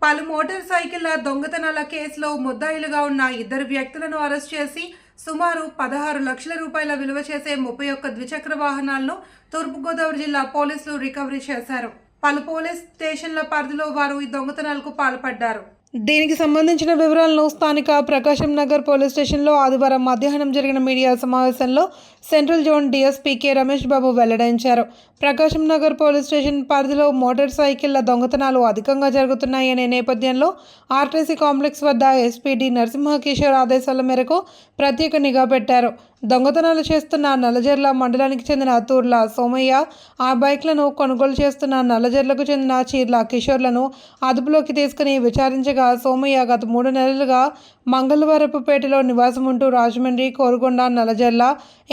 పలు మోటార్ సైకిళ్ల దొంగతనాల కేసులో ముద్దాయిలుగా ఉన్న ఇద్దరు వ్యక్తులను అరెస్ట్ చేసి సుమారు 16 లక్షల రూపాయల విలువ చేసే 31 ద్విచక్ర వాహనాలను తూర్పుగోదావరి జిల్లా పోలీసులు రికవరీ చేశారు. పలు పోలీస్ స్టేషన్ల పరిధిలో వారు ఈ దొంగతనాలకు పాల్పడ్డారు. దీనికి సంబంధించిన వివరాలను స్థానిక ప్రకాశం నగర్ పోలీస్ స్టేషన్లో ఆదివారం మధ్యాహ్నం జరిగిన మీడియా సమావేశంలో central zone DSP K Ramesh Babu వెల్లడించారు. ప్రకాశం నగర్ పోలీస్ స్టేషన్ పరిధిలో మోటార్ సైకిళ్ల దొంగతనాలు అధికంగా జరుగుతున్నాయనే నేపథ్యంలో ఆర్టీసీ కాంప్లెక్స్ వద్ద ఎస్పీ డి నరసింహకిషోర్ ఆదేశాల మేరకు ప్రత్యేక నిఘా పెట్టారు. దొంగతనాలు చేస్తున్న నల్లజర్ల మండలానికి చెందిన తూర్ల సోమయ్య, ఆ బైక్లను కొనుగోలు చేస్తున్న నల్లజర్లకు చెందిన చీర్ల కిషోర్లను అదుపులోకి తీసుకుని విచారించగా సోమయ్య గత 3 నెలలుగా మంగళవారపుపేటలో నివాసం ఉంటూ రాజమండ్రి, కోరుకొండ, నల్లజర్ల,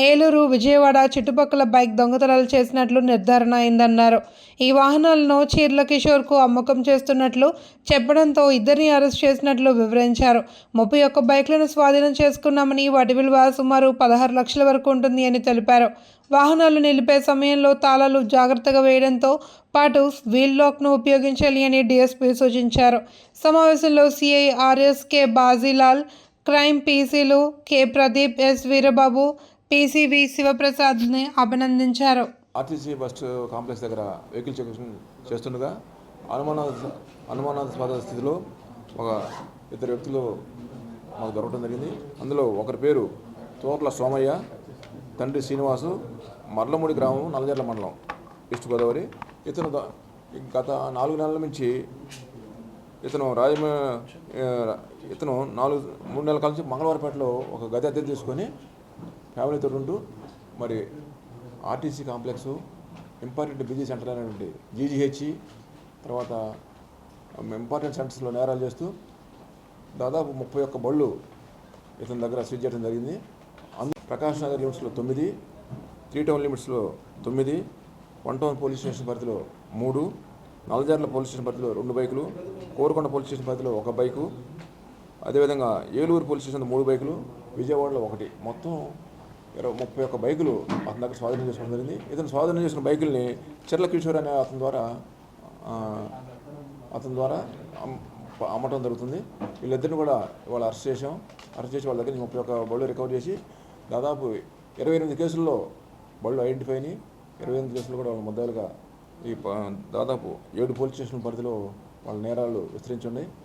ఏలూరు, విజయవాడ చుట్టుపక్కల బైక్ దొంగతనాలు చేసినట్లు నిర్ధారణ అయిందన్నారు. ఈ వాహనాలను చీర్ల కిషోర్కు అమ్మకం చేస్తున్నట్లు చెప్పడంతో ఇద్దరిని అరెస్ట్ చేసినట్లు వివరించారు. 31 బైక్లను స్వాధీనం చేసుకున్నామని వాటి విలువ సుమారు 16 లక్షల వరకు ఉంటుంది అని తెలిపారు. వాహనాలు నిలిపే సమయంలో తాళాలు జాగ్రత్తగా వేయడంతో పాటు వీల్ లాక్ను ఉపయోగించాలి అని డీఎస్పీ సూచించారు. సమావేశంలో CI RS K Bajilal, crime పీసీలు K Pradeep, S Veerababu, PC V శివప్రసాద్ని అభినందించారు. ఆర్టీసీ బస్ కాంప్లెక్స్ దగ్గర వెహికల్ చెక్ చేస్తుండగా అనుమానాస్పద స్థితిలో ఒక ఇద్దరు వ్యక్తులు మాకు దొరకడం జరిగింది. అందులో ఒకరి పేరు తోర్ల సోమయ్య, తండ్రి శ్రీనివాసు, మర్లమూడి గ్రామం, నల్లజర్ల మండలం, ఈస్ట్ గోదావరి. ఇతను గత 4 నెలల నుంచి ఇతను 3 నెలల కలిసి మంగళవారపేటలో ఒక గది అద్దె తీసుకొని ఫ్యామిలీతో ఉంటూ మరి RTC complex, important busy centre అనేటువంటి జీజీహెచ్, తర్వాత ఇంపార్టెంట్ సెంటర్స్లో నేరాలు చేస్తూ దాదాపు 31 బళ్ళు ఇతని దగ్గర సీజ్ చేయడం జరిగింది. ప్రకాశ్ నగర్ లిమిట్స్లో 9, 3 టౌన్ లిమిట్స్లో 9, 1 టౌన్ పోలీస్ స్టేషన్ పరిధిలో 3, నల్లజర్ల పోలీస్ స్టేషన్ పరిధిలో 2 బైకులు, కోరుకొండ పోలీస్ స్టేషన్ పరిధిలో 1 బైకు, అదేవిధంగా ఏలూరు పోలీస్ స్టేషన్ 3 బైకులు, విజయవాడలో 1, మొత్తం 31 బైకులు అతని దగ్గర స్వాధీనం చేసుకోవడం జరిగింది. ఇతను స్వాధీనం చేసిన బైకుల్ని చీర్ల కిషోర్ అనే అతని ద్వారా అమ్మటం జరుగుతుంది. వీళ్ళిద్దరిని కూడా ఇవాళ అరెస్ట్ చేసి వాళ్ళ దగ్గర 31 బళ్ళు రికవర్ చేసి దాదాపు 28 కేసుల్లో బళ్ళు ఐడెంటిఫై అయినాయి. 28 కేసులు కూడా ముద్దాయిలుగా ఈ దాదాపు 7 పోలీస్ స్టేషన్ పరిధిలో వాళ్ళ నేరాలు విస్తరించి ఉన్నాయి.